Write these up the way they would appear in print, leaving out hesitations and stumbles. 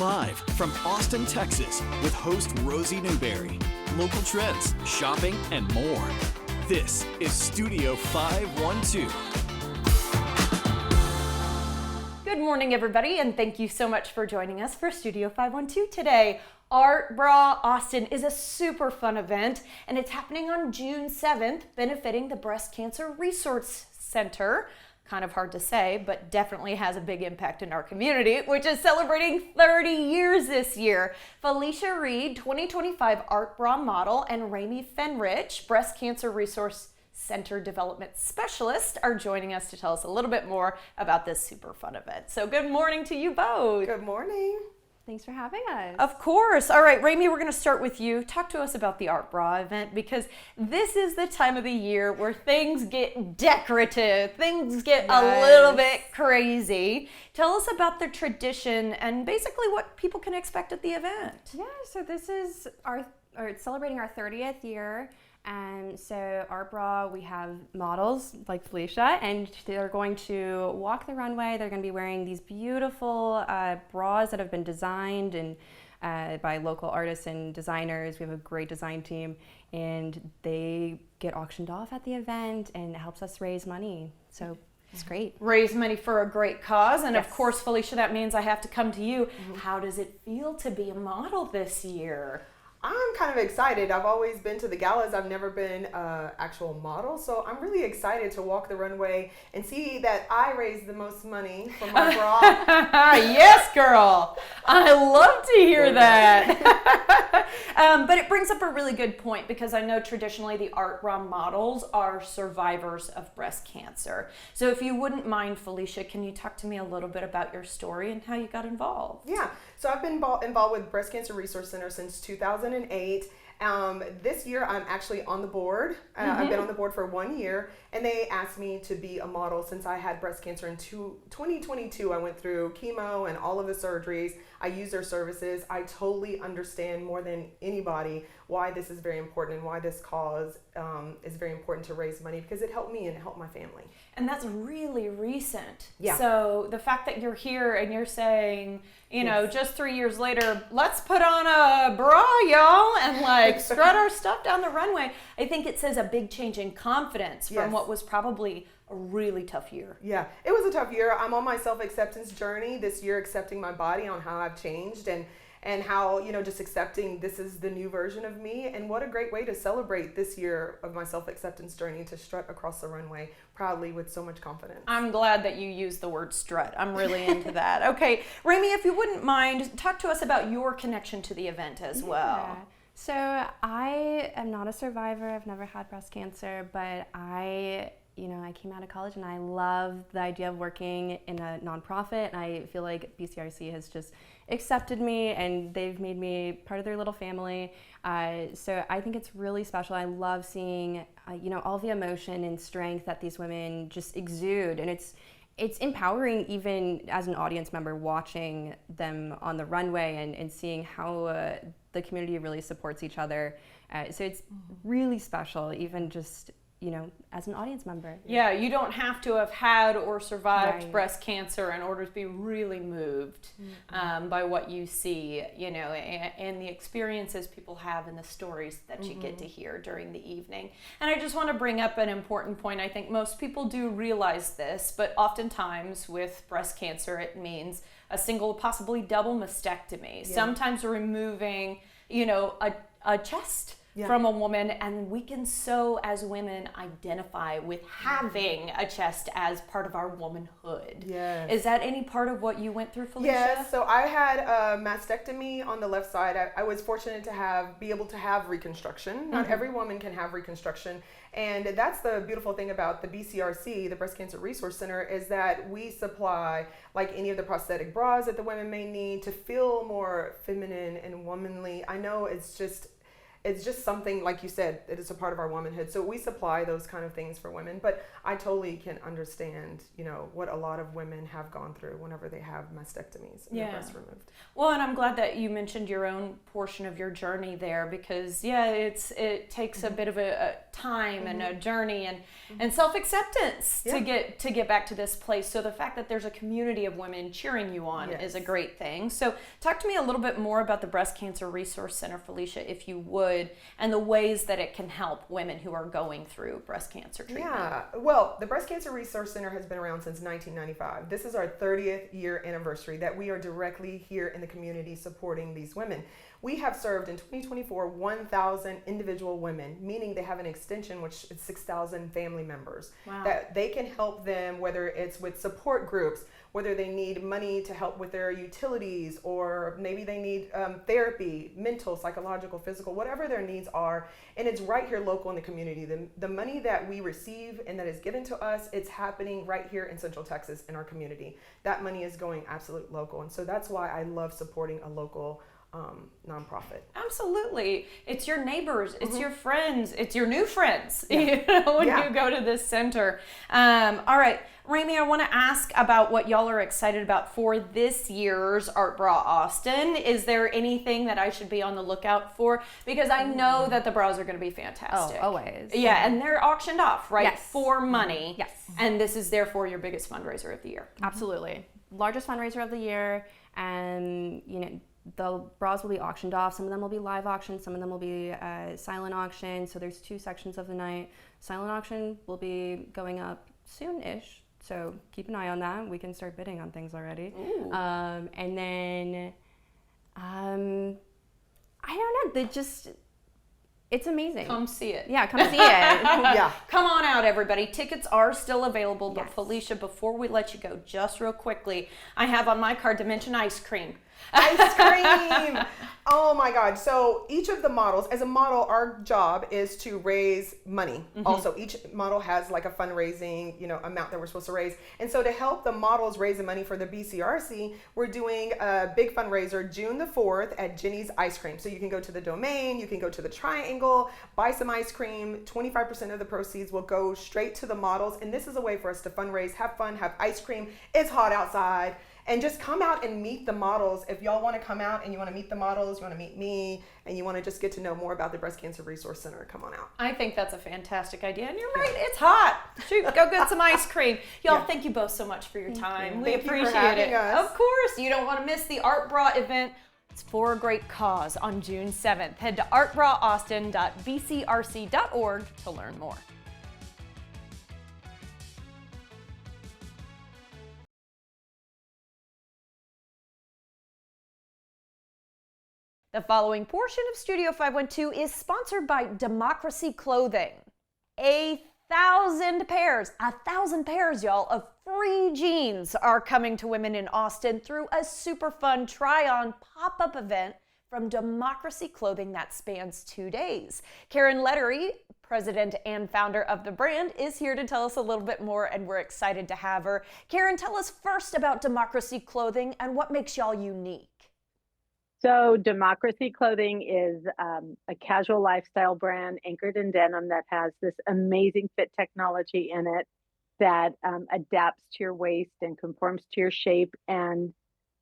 Live from Austin, Texas, with host Rosie Newberry. Local trends, shopping, and more. This is Studio 512. Good morning, everybody, and thank you so much for joining us for Studio 512 today. Art Bra Austin is a super fun event, and it's happening on June 7th, benefiting the Breast Cancer Resource Center. Kind of hard to say, but definitely has a big impact in our community, which is celebrating 30 years this year. Felicia Reed, 2025 Art Bra model, and Ramey Fenrich, Breast Cancer Resource Center Development Specialist, are joining us to tell us a little bit more about this super fun event. So good morning to you both. Good morning. Thanks for having us. Of course. All right, Ramey, we're going to start with you. Talk to us about the Art Bra event, because this is the time of the year where things get decorative, things get a little bit crazy. Tell us about the tradition and basically what people can expect at the event. Yeah, so this is it's celebrating our 30th year. And so Art Bra, we have models like Felicia, and they're going to walk the runway. They're going to be wearing these beautiful bras that have been designed and by local artists and designers. We have a great design team, and they get auctioned off at the event, and it helps us raise money. So it's great. Raise money for a great cause. And Yes. of course, Felicia, that means I have to come to you. How does it feel to be a model this year? I'm kind of excited. I've always been to the galas. I've never been an actual model. So I'm really excited to walk the runway and see that I raised the most money for my bra. Yes, girl. I love to hear that. But it brings up a really good point, because I know traditionally the Art Bra models are survivors of breast cancer. So if you wouldn't mind, Felicia, can you talk to me a little bit about your story and how you got involved? Yeah. So I've been involved with Breast Cancer Resource Center since 2008. This year I'm actually on the board. I've been on the board for 1 year, and they asked me to be a model since I had breast cancer in 2022. I went through chemo and all of the surgeries. I use their services. I totally understand more than anybody why this is very important and why this cause is very important to raise money, because it helped me and it helped my family. And that's really recent. Yeah. So the fact that you're here and you're saying, you know, just 3 years later, let's put on a bra, y'all, and like strut our stuff down the runway. I think it says a big change in confidence from what was probably a really tough year. Yeah, it was a tough year. I'm on my self-acceptance journey this year, accepting my body, on how I've changed, and how, you know, just accepting this is the new version of me. And what a great way to celebrate this year of my self-acceptance journey, to strut across the runway proudly with so much confidence. I'm glad that you used the word strut. I'm really into that. Okay, Ramey, if you wouldn't mind, talk to us about your connection to the event as well. So I am not a survivor. I've never had breast cancer, but I came out of college and I love the idea of working in a nonprofit, and I feel like BCRC has just accepted me and they've made me part of their little family. So I think it's really special. I love seeing, all the emotion and strength that these women just exude, and it's empowering even as an audience member watching them on the runway and seeing how the community really supports each other. So it's really special, even just as an audience member. Yeah, you don't have to have had or survived breast cancer in order to be really moved by what you see, and the experiences people have and the stories that you get to hear during the evening. And I just want to bring up an important point. I think most people do realize this, but oftentimes with breast cancer, it means a single, possibly double mastectomy. Yeah. Sometimes removing, a chest from a woman, and we can so as women identify with having a chest as part of our womanhood. Yes. Is that any part of what you went through, Felicia? Yes, so I had a mastectomy on the left side. I was fortunate to be able to have reconstruction. Not every woman can have reconstruction, and that's the beautiful thing about the BCRC, the Breast Cancer Resource Center, is that we supply like any of the prosthetic bras that the women may need to feel more feminine and womanly. I know it's just something, like you said, it is a part of our womanhood. So we supply those kind of things for women. But I totally can understand, what a lot of women have gone through whenever they have mastectomies and their breasts removed. Well, and I'm glad that you mentioned your own portion of your journey there, because it takes a bit of a time and a journey and self-acceptance to get back to this place. So the fact that there's a community of women cheering you on is a great thing. So talk to me a little bit more about the Breast Cancer Resource Center, Felicia, if you would, and the ways that it can help women who are going through breast cancer treatment. Yeah, well, the Breast Cancer Resource Center has been around since 1995. This is our 30th year anniversary that we are directly here in the community supporting these women. We have served in 2024 1,000 individual women, meaning they have an extension, which is 6,000 family members. Wow. That they can help them, whether it's with support groups, whether they need money to help with their utilities, or maybe they need therapy, mental, psychological, physical, whatever their needs are. And it's right here local in the community. The money that we receive and that is given to us, it's happening right here in Central Texas in our community. That money is going absolute local. And so that's why I love supporting a local nonprofit. Absolutely. It's your neighbors, it's your friends, it's your new friends, you know, when you go to this center. All right, Rami, I want to ask about what y'all are excited about for this year's Art Bra Austin. Is there anything that I should be on the lookout for? Because I know that the bras are going to be fantastic. Oh, always. Yeah, and they're auctioned off, right? Yes. For money. Yes. And this is therefore your biggest fundraiser of the year. Absolutely. Largest fundraiser of the year, and you know, the bras will be auctioned off. Some of them will be live auction, some of them will be silent auction. So there's 2 sections of the night. Silent auction will be going up soon-ish, so keep an eye on that. We can start bidding on things already. And then, I don't know, it's amazing. Come see it. Yeah, come see it. Yeah. Come on out, everybody. Tickets are still available, but Yes. Felicia, before we let you go, just real quickly, I have on my card to mention ice cream. Ice cream. Oh my God. So each of the models, as a model, our job is to raise money. Also, each model has like a fundraising, amount that we're supposed to raise. And so to help the models raise the money for the BCRC, we're doing a big fundraiser June the 4th at Jenny's Ice Cream. So you can go to the Domain, you can go to the Triangle, buy some ice cream. 25% of the proceeds will go straight to the models. And this is a way for us to fundraise, have fun, have ice cream. It's hot outside. And just come out and meet the models. If y'all want to come out and you want to meet the models, you want to meet me, and you want to just get to know more about the Breast Cancer Resource Center, come on out. I think that's a fantastic idea. And you're right, it's hot. Shoot, go get some ice cream. Y'all, thank you both so much for your time. We Thank you for appreciate having it. us. Of course, you don't want to miss the Art Bra event. It's for a great cause on June 7th. Head to artbraaustin.bcrc.org to learn more. The following portion of Studio 512 is sponsored by Democracy Clothing. 1,000 pairs, y'all, of free jeans are coming to women in Austin through a super fun try-on pop-up event from Democracy Clothing that spans 2 days. Karen Lettery, president and founder of the brand, is here to tell us a little bit more, and we're excited to have her. Karen, tell us first about Democracy Clothing and what makes y'all unique. So Democracy Clothing is a casual lifestyle brand anchored in denim that has this amazing fit technology in it that adapts to your waist and conforms to your shape and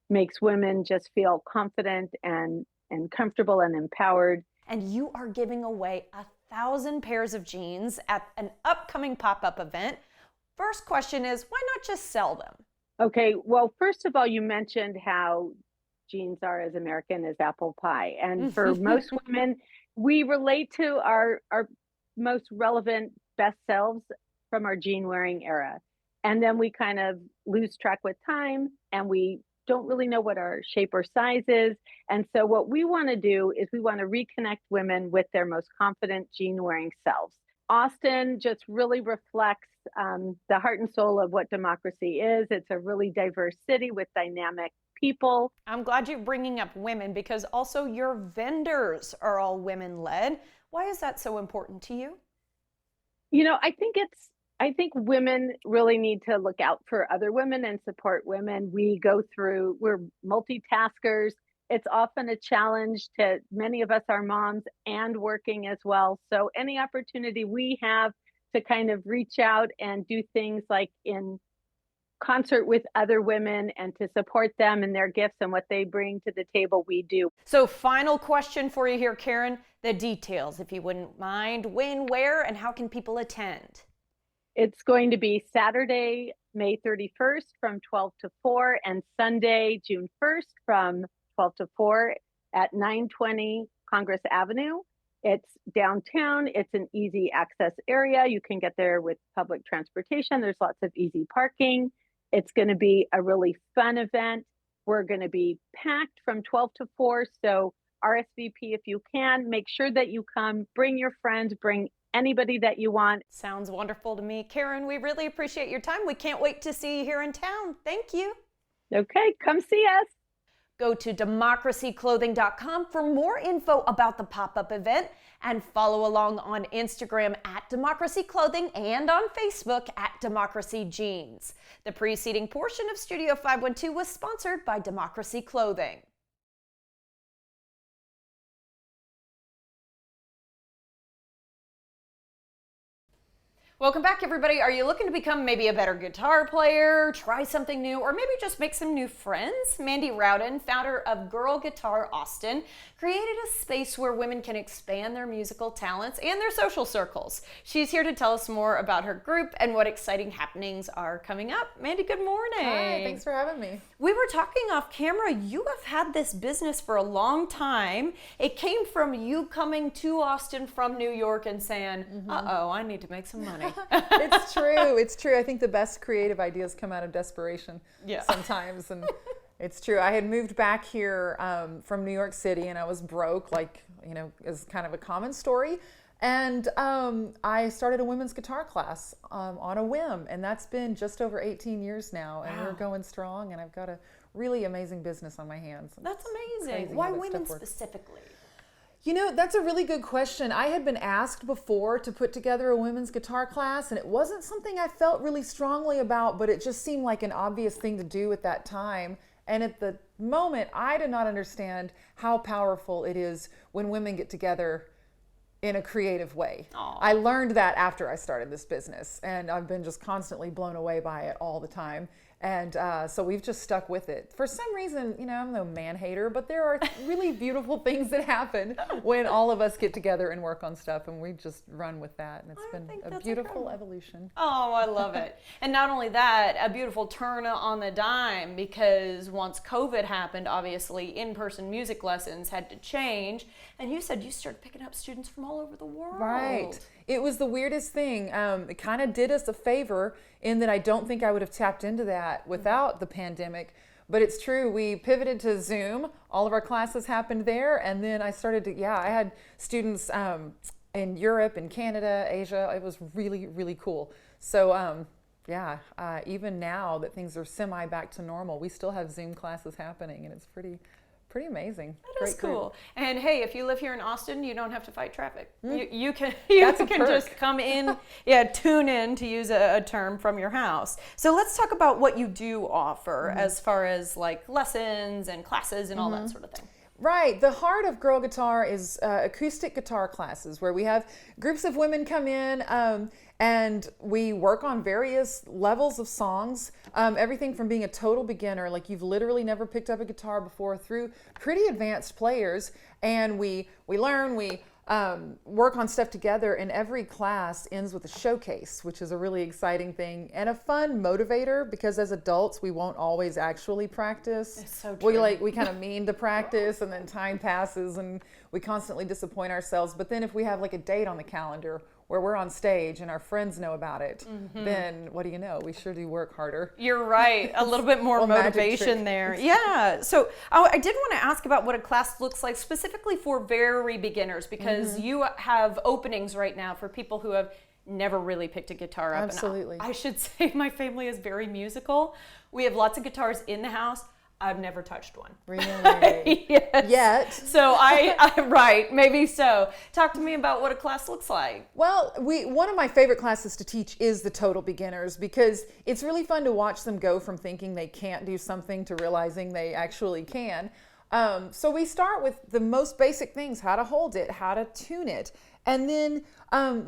makes women just feel confident and comfortable and empowered. And you are giving away 1,000 pairs of jeans at an upcoming pop-up event. First question is, why not just sell them? Okay, well, first of all, you mentioned how jeans are as American as apple pie. And for most women, we relate to our most relevant best selves from our jean wearing era. And then we kind of lose track with time and we don't really know what our shape or size is. And so what we want to do is we want to reconnect women with their most confident jean wearing selves. Austin just really reflects the heart and soul of what democracy is. It's a really diverse city with dynamic people. I'm glad you're bringing up women because also your vendors are all women-led. Why is that so important to you? I think women really need to look out for other women and support women. We're multitaskers. It's often a challenge to many of us are moms and working as well. So any opportunity we have to kind of reach out and do things like in concert with other women and to support them and their gifts and what they bring to the table, we do. So final question for you here, Karen. the details, if you wouldn't mind. When, where, and how can people attend? It's going to be Saturday, May 31st from 12 to 4 and Sunday, June 1st from 12 to 4 at 920 Congress Avenue. It's downtown. It's an easy access area. You can get there with public transportation. There's lots of easy parking. It's going to be a really fun event. We're going to be packed from 12 to 4. So RSVP if you can. Make sure that you come. Bring your friends. Bring anybody that you want. Sounds wonderful to me. Karen, we really appreciate your time. We can't wait to see you here in town. Thank you. Okay, come see us. Go to democracyclothing.com for more info about the pop-up event and follow along on Instagram at Democracy Clothing and on Facebook at Democracy Jeans. The preceding portion of Studio 512 was sponsored by Democracy Clothing. Welcome back, everybody. Are you looking to become maybe a better guitar player, try something new, or maybe just make some new friends? Mandy Rowden, founder of Girl Guitar Austin, created a space where women can expand their musical talents and their social circles. She's here to tell us more about her group and what exciting happenings are coming up. Mandy, good morning. Hi, thanks for having me. We were talking off camera. You have had this business for a long time. It came from you coming to Austin from New York and saying, uh-oh, I need to make some money. It's true. It's true. I think the best creative ideas come out of desperation sometimes. And it's true. I had moved back here from New York City and I was broke, like, you know, is kind of a common story. And I started a women's guitar class on a whim. And that's been just over 18 years now. And we're going strong. And I've got a really amazing business on my hands. That's amazing. Why women specifically? You know, that's a really good question. I had been asked before to put together a women's guitar class, and it wasn't something I felt really strongly about, but it just seemed like an obvious thing to do at that time. And at the moment, I did not understand how powerful it is when women get together in a creative way. Aww. I learned that after I started this business, and I've been just constantly blown away by it all the time. And so we've just stuck with it. For some reason, you know, I'm no man hater, but there are really beautiful things that happen when all of us get together and work on stuff, and we just run with that. And it's been a beautiful evolution. Oh, I love it. And not only that, a beautiful turn on the dime, because once COVID happened, obviously in-person music lessons had to change. And you said you started picking up students from all over the world. Right. It was the weirdest thing. It kind of did us a favor in that I don't think I would have tapped into that without the pandemic. But it's true. We pivoted to Zoom. All of our classes happened there. And then I started to, I had students in Europe and Canada, Asia. It was really, really cool. So even now that things are semi back to normal, we still have Zoom classes happening, and it's pretty amazing. That is cool. And hey, if you live here in Austin, you don't have to fight traffic. You can just come in, tune in, to use a term, from your house. So let's talk about what you do offer as far as like lessons and classes and all that sort of thing. Right. The heart of Girl Guitar is acoustic guitar classes, where we have groups of women come in and we work on various levels of songs, everything from being a total beginner, like you've literally never picked up a guitar before, through pretty advanced players. And we learn, we work on stuff together, and every class ends with a showcase, which is a really exciting thing and a fun motivator, because as adults we won't always actually practice. It's so true. We kind of mean to practice, and then time passes and we constantly disappoint ourselves. But then if we have like a date on the calendar where we're on stage and our friends know about it, then what do you know? We sure do work harder. You're right. A little bit more motivation there. Yeah. So I did want to ask about what a class looks like specifically for very beginners, because you have openings right now for people who have never really picked a guitar up. Absolutely. And I should say my family is very musical. We have lots of guitars in the house. I've never touched one. Really? Yes. Yet. So right, maybe so. Talk to me about what a class looks like. Well, one of my favorite classes to teach is the total beginners, because it's really fun to watch them go from thinking they can't do something to realizing they actually can. So we start with the most basic things: how to hold it, how to tune it. And then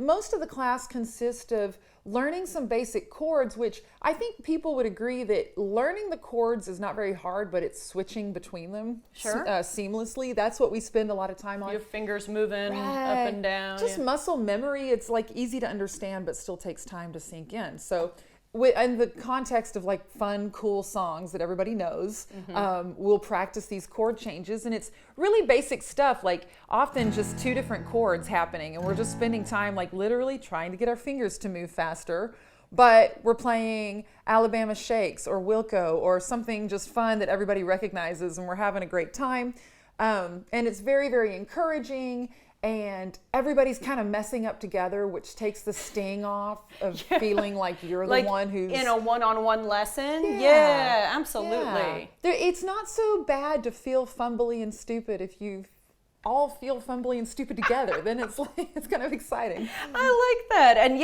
most of the class consists of learning some basic chords, which I think people would agree that learning the chords is not very hard, but it's switching between them seamlessly. That's what we spend a lot of time on. Your fingers moving up and down. Just muscle memory. It's like easy to understand, but still takes time to sink in. So in the context of like fun, cool songs that everybody knows, we'll practice these chord changes, and it's really basic stuff, like often just 2 different chords happening, and we're just spending time like literally trying to get our fingers to move faster, but we're playing Alabama Shakes or Wilco or something just fun that everybody recognizes, and we're having a great time. And it's very, very encouraging. And everybody's kind of messing up together, which takes the sting off of feeling like you're the one who's in a one-on-one lesson. Yeah, absolutely. Yeah. It's not so bad to feel fumbly and stupid if you all feel fumbly and stupid together. Then it's kind of exciting. I like that. And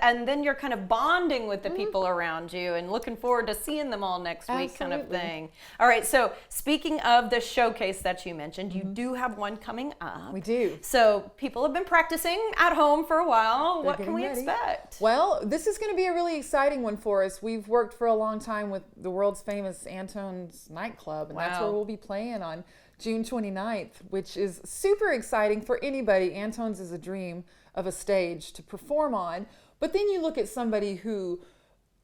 and then you're kind of bonding with the people around you and looking forward to seeing them all next week kind of thing. All right, so speaking of the showcase that you mentioned, you do have one coming up. We do. So people have been practicing at home for a while. What can we expect? Well, this is going to be a really exciting one for us. We've worked for a long time with the world's famous Antone's nightclub, and that's where we'll be playing on June 29th, which is super exciting for anybody. Antone's is a dream of a stage to perform on. But then you look at somebody who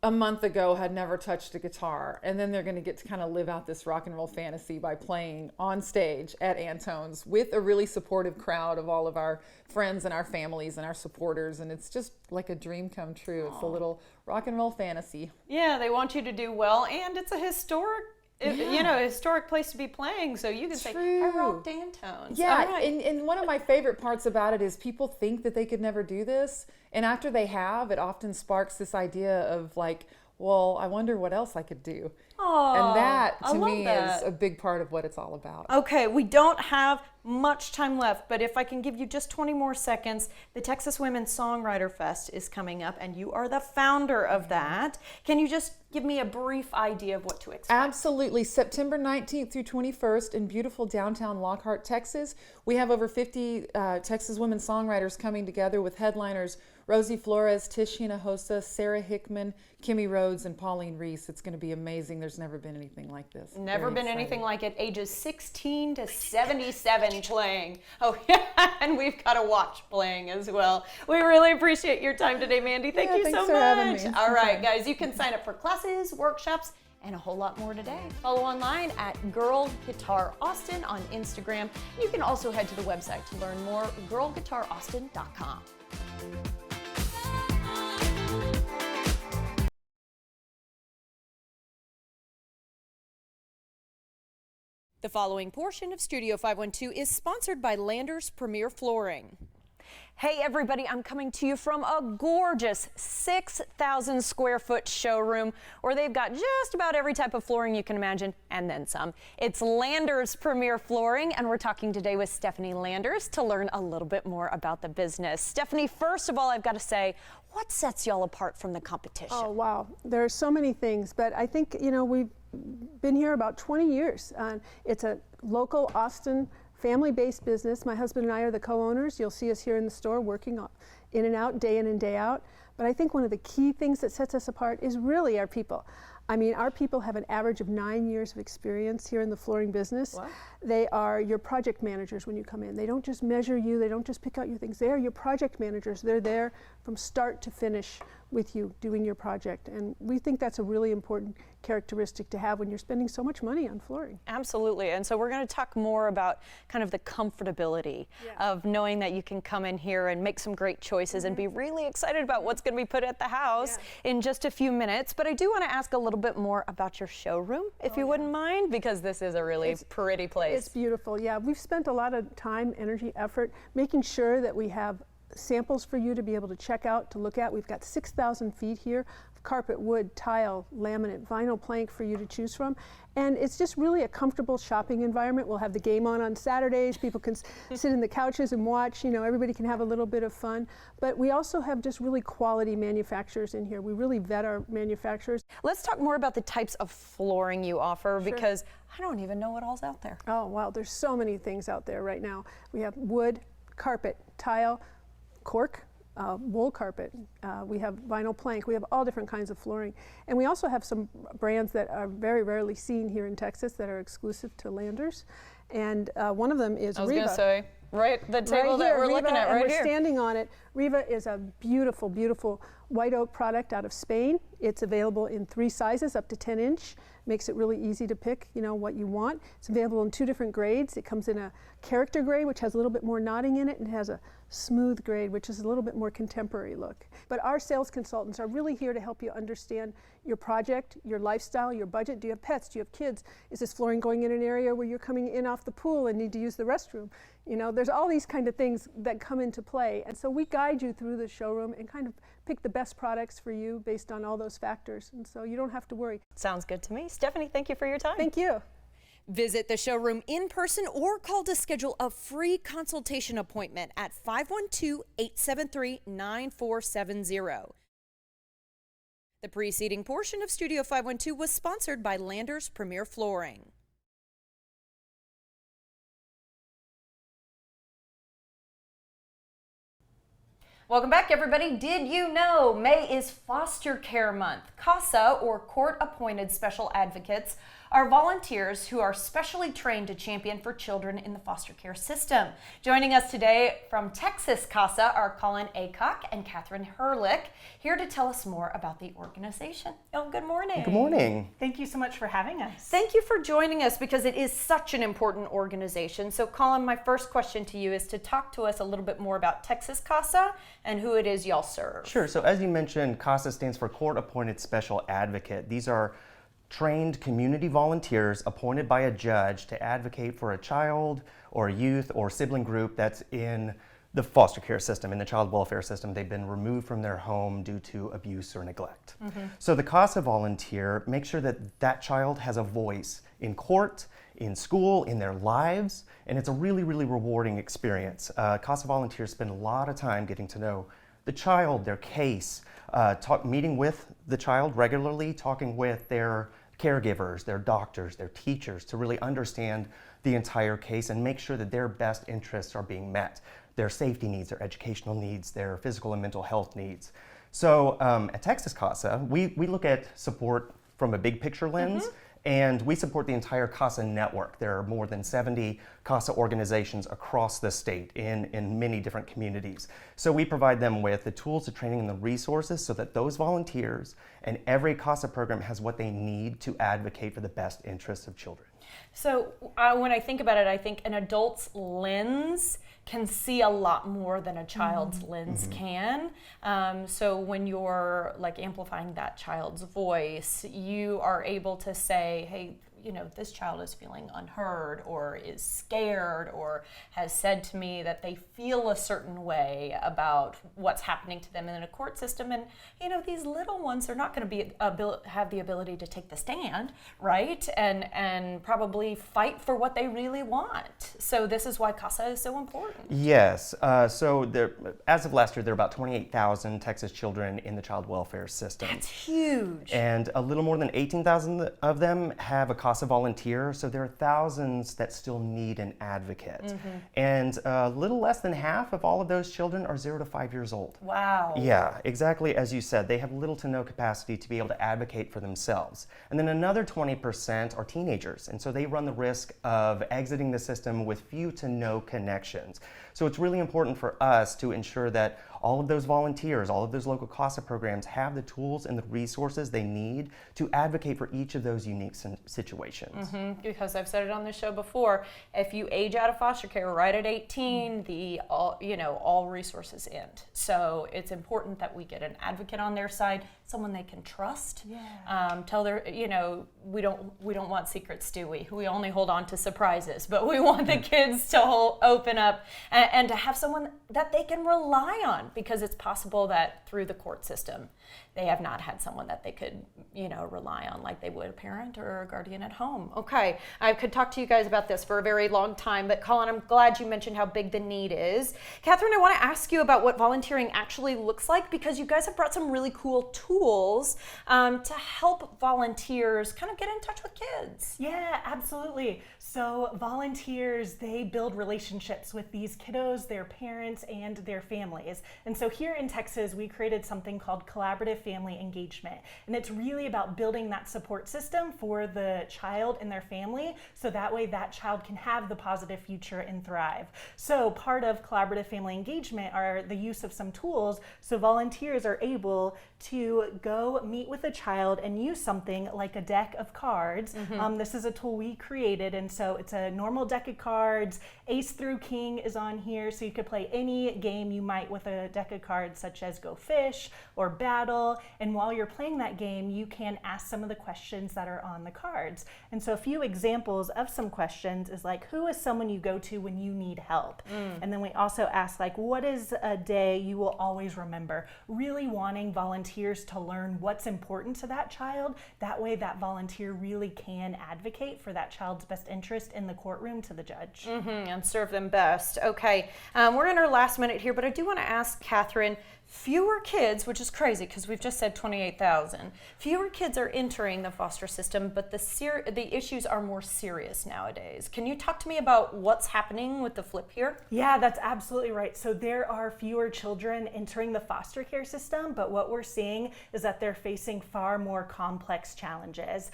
a month ago had never touched a guitar, and then they're going to get to kind of live out this rock and roll fantasy by playing on stage at Antone's with a really supportive crowd of all of our friends and our families and our supporters, and it's just like a dream come true. It's a little rock and roll fantasy. Yeah, they want you to do well, and it's a historic historic place to be playing, so you can say, I rocked Antone's. Yeah, and one of my favorite parts about it is people think that they could never do this, and after they have, it often sparks this idea of like, well, I wonder what else I could do. And that, to me, is a big part of what it's all about. Okay, we don't have much time left, but if I can give you just 20 more seconds, the Texas Women's Songwriter Fest is coming up, and you are the founder of that. Can you just give me a brief idea of what to expect? Absolutely. September 19th through 21st in beautiful downtown Lockhart, Texas. We have over 50 Texas women songwriters coming together with headliners Rosie Flores, Tish Hinojosa, Sarah Hickman, Kimmy Rhodes, and Pauline Reese. It's going to be amazing. There's never been anything like this. Never been anything like it. Ages 16 to 77 playing. Oh, yeah, and we've got a watch playing as well. We really appreciate your time today, Mandy. Thank you so much. Having me. All right, guys, you can sign up for classes, workshops, and a whole lot more today. Follow online at Girl Guitar Austin on Instagram. You can also head to the website to learn more, girlguitaraustin.com. The following portion of Studio 512 is sponsored by Landers Premier Flooring. Hey everybody, I'm coming to you from a gorgeous 6,000 square foot showroom where they've got just about every type of flooring you can imagine and then some. It's Landers Premier Flooring, and we're talking today with Stephanie Landers to learn a little bit more about the business. Stephanie, first of all, I've got to say, what sets y'all apart from the competition? Oh wow, there are so many things, but I think, you know, we've been here about 20 years. It's a local Austin family-based business. My husband and I are the co-owners. You'll see us here in the store working in and out, day in and day out. But I think one of the key things that sets us apart is really our people. I mean, our people have an average of 9 years of experience here in the flooring business. Wow. They are your project managers when you come in. They don't just measure you, they don't just pick out your things. They are your project managers. They're there from start to finish with you doing your project. And we think that's a really important characteristic to have when you're spending so much money on flooring. Absolutely. And so we're going to talk more about kind of the comfortability of knowing that you can come in here and make some great choices and be really excited about what's going to be put at the house in just a few minutes. But I do want to ask a little bit more about your showroom, if you wouldn't mind, because this is a really pretty place. It's beautiful. Yeah, we've spent a lot of time, energy, effort making sure that we have samples for you to be able to check out, to look at. We've got 6,000 feet here of carpet, wood, tile, laminate, vinyl plank for you to choose from. And it's just really a comfortable shopping environment. We'll have the game on Saturdays. People can sit in the couches and watch. You know, everybody can have a little bit of fun. But we also have just really quality manufacturers in here. We really vet our manufacturers. Let's talk more about the types of flooring you offer, because I don't even know what all's out there. Oh, wow. There's so many things out there right now. We have wood, carpet, tile, cork, wool carpet, we have vinyl plank, we have all different kinds of flooring. And we also have some brands that are very rarely seen here in Texas that are exclusive to Landers. And one of them is Riva. I was going to say, right, the table right that here, we're Riva, looking at and right we're here. standing on it. Riva is a beautiful, beautiful white oak product out of Spain. It's available in 3 sizes, up to 10 inch. Makes it really easy to pick, what you want. It's available in 2 different grades. It comes in a character grade, which has a little bit more knotting in it, and it has a smooth grade, which is a little bit more contemporary look. But our sales consultants are really here to help you understand your project, your lifestyle, your budget. Do you have pets? Do you have kids? Is this flooring going in an area where you're coming in off the pool and need to use the restroom? There's all these kind of things that come into play. And so we guide you through the showroom and kind of pick the best products for you based on all those factors. And so you don't have to worry. Sounds good to me. Stephanie, thank you for your time. Thank you. Visit the showroom in person or call to schedule a free consultation appointment at 512-873-9470. The preceding portion of Studio 512 was sponsored by Landers Premier Flooring. Welcome back, everybody. Did you know May is Foster Care Month? CASA, or Court Appointed Special Advocates, are volunteers who are specially trained to champion for children in the foster care system. Joining us today from Texas CASA are Colin Aycock and Catherine Herlick, here to tell us more about the organization. Oh, good morning. Good morning. Thank you so much for having us. Thank you for joining us because it is such an important organization. So Colin, my first question to you is to talk to us a little bit more about Texas CASA and who it is y'all serve. Sure. So as you mentioned, CASA stands for Court Appointed Special Advocate. These are trained community volunteers appointed by a judge to advocate for a child or a youth or sibling group that's in the foster care system, in the child welfare system. They've been removed from their home due to abuse or neglect. So the CASA volunteer makes sure that that child has a voice in court, in school, in their lives, and it's a really, really rewarding experience. CASA volunteers spend a lot of time getting to know the child, their case, meeting with the child regularly, talking with their caregivers, their doctors, their teachers, to really understand the entire case and make sure that their best interests are being met. Their safety needs, their educational needs, their physical and mental health needs. So at Texas CASA, we look at support from a big picture lens, and we support the entire CASA network. There are more than 70 CASA organizations across the state in many different communities. So we provide them with the tools, the training, and the resources so that those volunteers and every CASA program has what they need to advocate for the best interests of children. So when I think about it, I think an adult's lens can see a lot more than a child's lens can. So when you're like amplifying that child's voice, you are able to say, hey, this child is feeling unheard or is scared or has said to me that they feel a certain way about what's happening to them in a court system. And, these little ones are not going to have the ability to take the stand, right? And probably fight for what they really want. So this is why CASA is so important. Yes. So as of last year, there are about 28,000 Texas children in the child welfare system. That's huge. And a little more than 18,000 of them have a CASA volunteer, so there are thousands that still need an advocate. And a little less than half of all of those children are 0 to 5 years old. Wow. Yeah, exactly as you said. They have little to no capacity to be able to advocate for themselves. And then another 20% are teenagers, and so they run the risk of exiting the system with few to no connections. So it's really important for us to ensure that all of those volunteers, all of those local CASA programs have the tools and the resources they need to advocate for each of those unique situations. Because I've said it on this show before, if you age out of foster care right at 18, all resources end. So it's important that we get an advocate on their side, someone they can trust. Tell their, we don't want secrets, do we? We only hold on to surprises, but we want the kids to open up and to have someone that they can rely on, because it's possible that through the court system they have not had someone that they could, rely on like they would a parent or a guardian at home. Okay, I could talk to you guys about this for a very long time, but Colin, I'm glad you mentioned how big the need is. Catherine, I want to ask you about what volunteering actually looks like, because you guys have brought some really cool tools to help volunteers kind of get in touch with kids. Yeah, absolutely. So volunteers, they build relationships with these kiddos, their parents, and their families. And so here in Texas, we created something called Collaborative Family Engagement. And it's really about building that support system for the child and their family, so that way that child can have the positive future and thrive. So part of Collaborative Family Engagement are the use of some tools, so volunteers are able to go meet with a child and use something like a deck of cards. This is a tool we created, and so it's a normal deck of cards. Ace through King is on here, so you could play any game you might with a deck of cards, such as Go Fish or Battle. And while you're playing that game, you can ask some of the questions that are on the cards. And so a few examples of some questions is like, who is someone you go to when you need help? And then we also ask, like, what is a day you will always remember? Really wanting volunteers to learn what's important to that child. That way that volunteer really can advocate for that child's best interest in the courtroom to the judge. And serve them best. Okay, we're in our last minute here, but I do want to ask Catherine, fewer kids, which is crazy because we've just said 28,000, fewer kids are entering the foster system, but the issues are more serious nowadays. Can you talk to me about what's happening with the flip here? Yeah, that's absolutely right. So there are fewer children entering the foster care system, but what we're seeing is that they're facing far more complex challenges.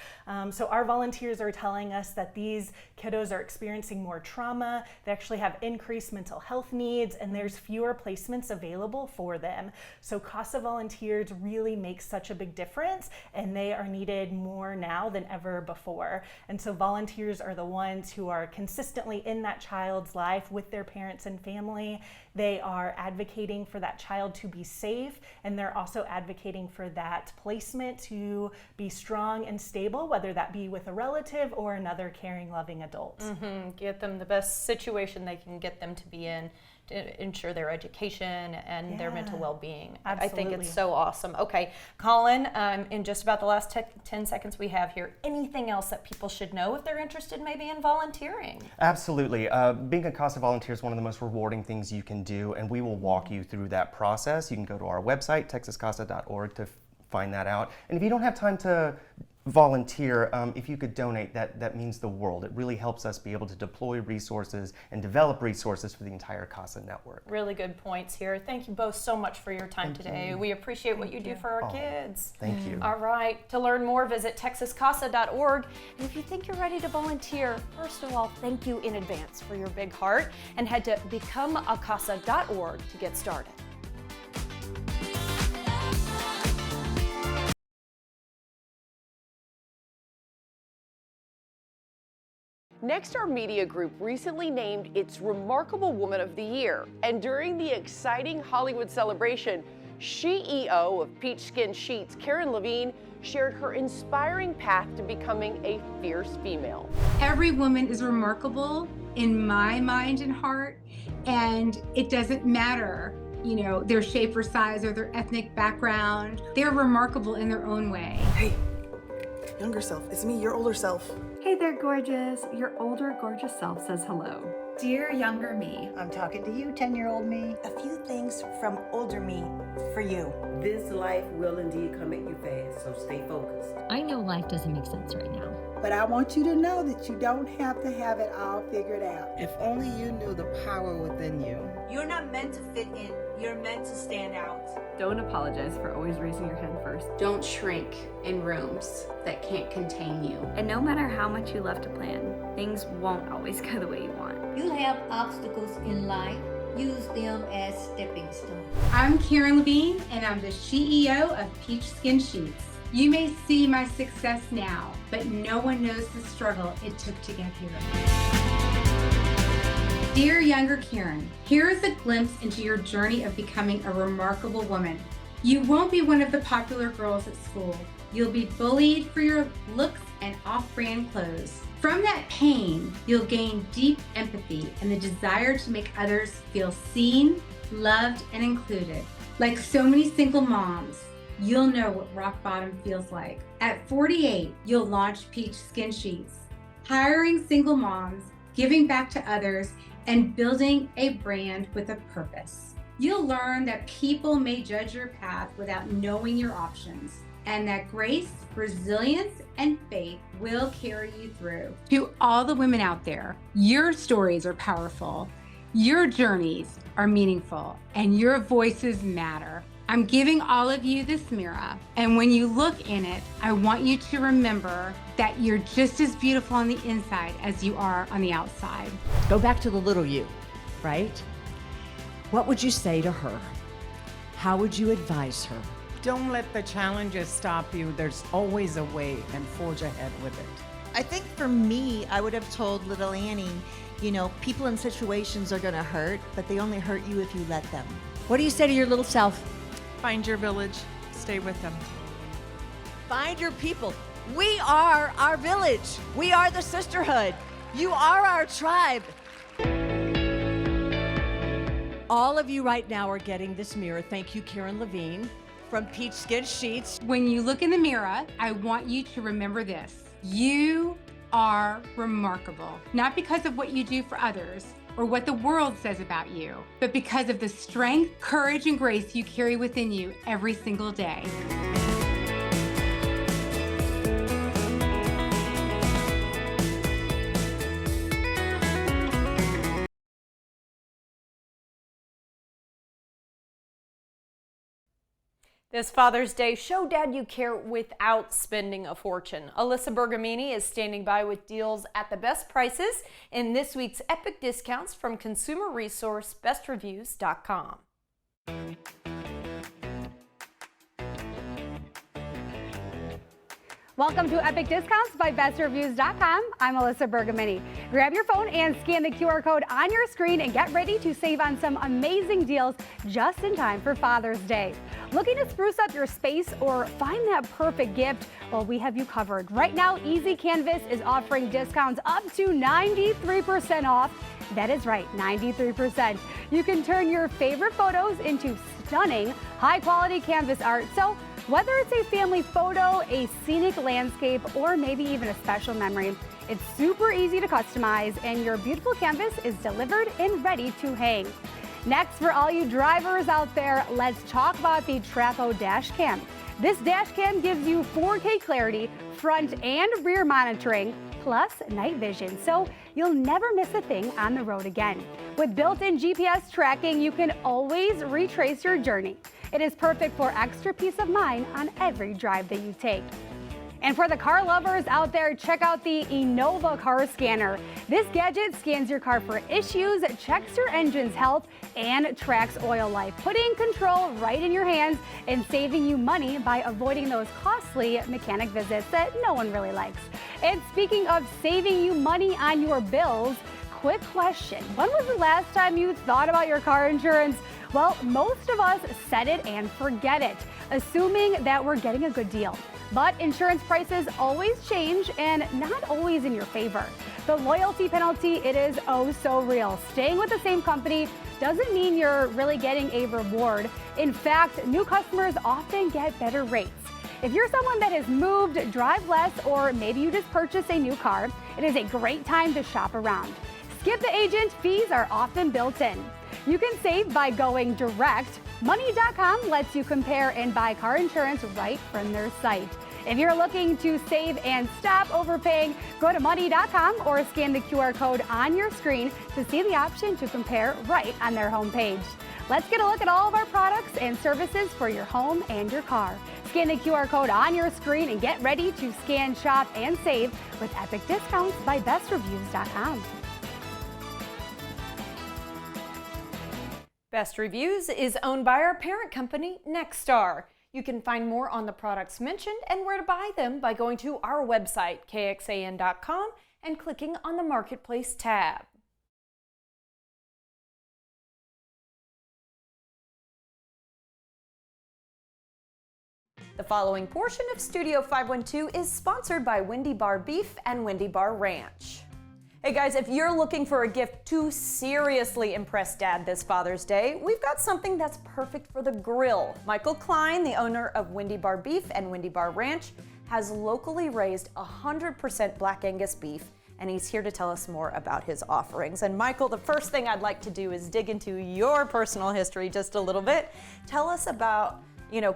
So our volunteers are telling us that these kiddos are experiencing more trauma, they actually have increased mental health needs, and there's fewer placements available for them. So CASA volunteers really make such a big difference, and they are needed more now than ever before. And so volunteers are the ones who are consistently in that child's life with their parents and family. They are advocating for that child to be safe, and they're also advocating for that placement to be strong and stable, whether that be with a relative or another caring, loving adult. Get them the best situation they can get them to be in, to ensure their education and their mental well-being. I think it's so awesome. Okay, Colin, in just about the last 10 seconds we have here, anything else that people should know if they're interested maybe in volunteering? Absolutely. Being a CASA volunteer is one of the most rewarding things you can do, and we will walk you through that process. You can go to our website, texascasa.org, to find that out. And if you don't have time to volunteer, if you could donate, that means the world. It really helps us be able to deploy resources and develop resources for the entire CASA network. Really good points here. Thank you both so much for your time today. We appreciate what you do for our kids. Thank you. All right, to learn more, visit texascasa.org. And if you think you're ready to volunteer, first of all, thank you in advance for your big heart, and head to becomeacasa.org to get started. Nexstar Media Group recently named its Remarkable Woman of the Year, and during the exciting Hollywood celebration, CEO of Peach Skin Sheets, Karen Levine, shared her inspiring path to becoming a fierce female. Every woman is remarkable in my mind and heart, and it doesn't matter, their shape or size or their ethnic background. They're remarkable in their own way. Hey, younger self, it's me, your older self. Hey there, gorgeous. Your older, gorgeous self says hello. Dear younger me, I'm talking to you, 10-year-old me. A few things from older me for you. This life will indeed come at you fast, so stay focused. I know life doesn't make sense right now. But I want you to know that you don't have to have it all figured out. If only you knew the power within you. You're not meant to fit in. You're meant to stand out. Don't apologize for always raising your hand first. Don't shrink in rooms that can't contain you. And no matter how much you love to plan, things won't always go the way you want. You'll have obstacles in life. Use them as stepping stones. I'm Karen Levine, and I'm the CEO of Peach Skin Sheets. You may see my success now, but no one knows the struggle it took to get here. Dear younger Karen, here is a glimpse into your journey of becoming a remarkable woman. You won't be one of the popular girls at school. You'll be bullied for your looks and off-brand clothes. From that pain, you'll gain deep empathy and the desire to make others feel seen, loved, and included. Like so many single moms, you'll know what rock bottom feels like. At 48, you'll launch Peach Skin Sheets, hiring single moms, giving back to others, and building a brand with a purpose. You'll learn that people may judge your path without knowing your options, and that grace, resilience, and faith will carry you through. To all the women out there, your stories are powerful, your journeys are meaningful, and your voices matter. I'm giving all of you this mirror, and when you look in it, I want you to remember that you're just as beautiful on the inside as you are on the outside. Go back to the little you, right? What would you say to her? How would you advise her? Don't let the challenges stop you. There's always a way, and forge ahead with it. I think for me, I would have told little Annie, you know, people in situations are gonna hurt, but they only hurt you if you let them. What do you say to your little self? Find your village, stay with them. Find your people. We are our village. We are the sisterhood. You are our tribe. All of you right now are getting this mirror. Thank you, Karen Levine from Peach Skin Sheets. When you look in the mirror, I want you to remember this. You are remarkable, not because of what you do for others or what the world says about you, but because of the strength, courage, and grace you carry within you every single day. This Father's Day, show Dad you care without spending a fortune. Alyssa Bergamini is standing by with deals at the best prices in this week's epic discounts from consumer resource bestreviews.com. Welcome to Epic Discounts by bestreviews.com. I'm Alyssa Bergamini. Grab your phone and scan the QR code on your screen and get ready to save on some amazing deals just in time for Father's Day. Looking to spruce up your space or find that perfect gift? Well, we have you covered. Right now, Easy Canvas is offering discounts up to 93% off. That is right, 93%. You can turn your favorite photos into stunning, high-quality canvas art. So whether it's a family photo, a scenic landscape, or maybe even a special memory, it's super easy to customize, and your beautiful canvas is delivered and ready to hang. Next, for all you drivers out there, let's talk about the Trapo Dash Cam. This dash cam gives you 4K clarity, front and rear monitoring, plus night vision, so you'll never miss a thing on the road again. With built-in GPS tracking, you can always retrace your journey. It is perfect for extra peace of mind on every drive that you take. And for the car lovers out there, check out the Innova Car Scanner. This gadget scans your car for issues, checks your engine's health, and tracks oil life, putting control right in your hands and saving you money by avoiding those costly mechanic visits that no one really likes. And speaking of saving you money on your bills, quick question. When was the last time you thought about your car insurance? Well, most of us set it and forget it, assuming that we're getting a good deal. But insurance prices always change, and not always in your favor. The loyalty penalty, it is oh so real. Staying with the same company doesn't mean you're really getting a reward. In fact, new customers often get better rates. If you're someone that has moved, drive less, or maybe you just purchased a new car, it is a great time to shop around. Skip the agent, fees are often built in. You can save by going direct. Money.com lets you compare and buy car insurance right from their site. If you're looking to save and stop overpaying, go to Money.com or scan the QR code on your screen to see the option to compare right on their homepage. Let's get a look at all of our products and services for your home and your car. Scan the QR code on your screen and get ready to scan, shop, and save with epic discounts by bestreviews.com. Best Reviews is owned by our parent company, Nexstar. You can find more on the products mentioned and where to buy them by going to our website, kxan.com, and clicking on the Marketplace tab. The following portion of Studio 512 is sponsored by Wendy Bar Beef and Wendy Bar Ranch. Hey guys, if you're looking for a gift to seriously impress Dad this Father's Day, we've got something that's perfect for the grill. Michael Klein, the owner of Windy Bar Beef and Windy Bar Ranch, has locally raised 100% Black Angus beef, and he's here to tell us more about his offerings. And Michael, the first thing I'd like to do is dig into your personal history just a little bit. Tell us about,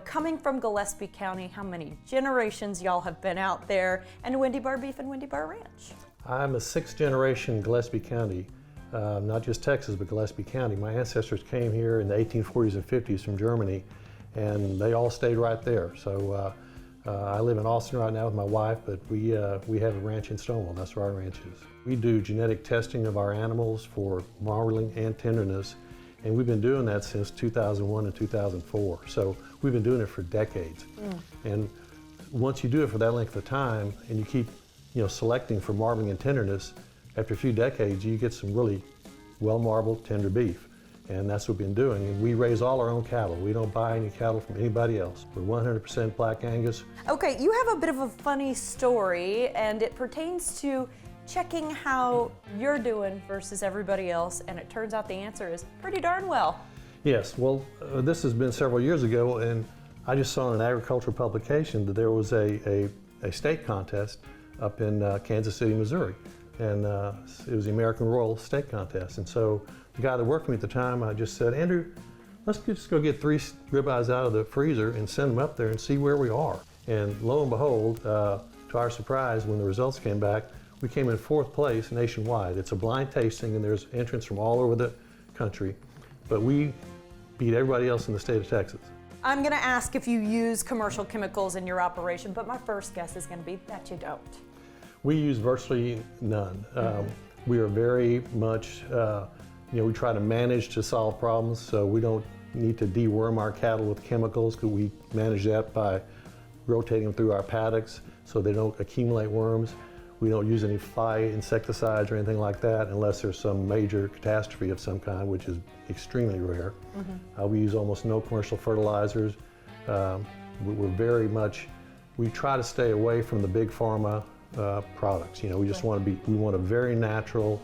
coming from Gillespie County, how many generations y'all have been out there, and Windy Bar Beef and Windy Bar Ranch. I'm a sixth generation Gillespie County, not just Texas, but Gillespie County. My ancestors came here in the 1840s and 50s from Germany, and they all stayed right there. So I live in Austin right now with my wife, but we have a ranch in Stonewall. That's where our ranch is. We do genetic testing of our animals for marbling and tenderness, and we've been doing that since 2001 and 2004. So we've been doing it for decades. And once you do it for that length of time, and you keep selecting for marbling and tenderness, after a few decades, you get some really well-marbled, tender beef. And that's what we've been doing. And we raise all our own cattle. We don't buy any cattle from anybody else. We're 100% Black Angus. Okay, you have a bit of a funny story, and it pertains to checking how you're doing versus everybody else, and it turns out the answer is pretty darn well. Yes, well, this has been several years ago, and I just saw in an agricultural publication that there was a state contest up in Kansas City, Missouri. And it was the American Royal Steak Contest. And so the guy that worked for me at the time, I just said, Andrew, let's just go get 3 ribeyes out of the freezer and send them up there and see where we are. And lo and behold, to our surprise, when the results came back, we came in 4th place nationwide. It's a blind tasting, and there's entrants from all over the country. But we beat everybody else in the state of Texas. I'm gonna ask if you use commercial chemicals in your operation, but my first guess is gonna be that you don't. We use virtually none. We are very much, we try to manage to solve problems, so we don't need to deworm our cattle with chemicals, because we manage that by rotating them through our paddocks so they don't accumulate worms. We don't use any fly insecticides or anything like that unless there's some major catastrophe of some kind, which is extremely rare. We use almost no commercial fertilizers. We're very much, we try to stay away from the big pharma products. We just want a very natural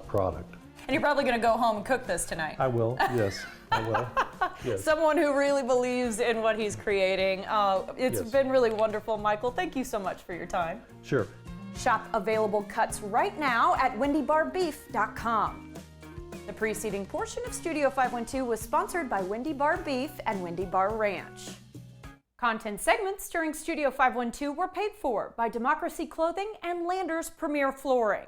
product. And you're probably gonna go home and cook this tonight. I will, yes, I will. Yes. Someone who really believes in what he's creating. It's been really wonderful, Michael. Thank you so much for your time. Sure. Shop available cuts right now at windybarbeef.com. The preceding portion of Studio 512 was sponsored by Windy Bar Beef and Windy Bar Ranch. Content segments during Studio 512 were paid for by Democracy Clothing and Landers Premier Flooring.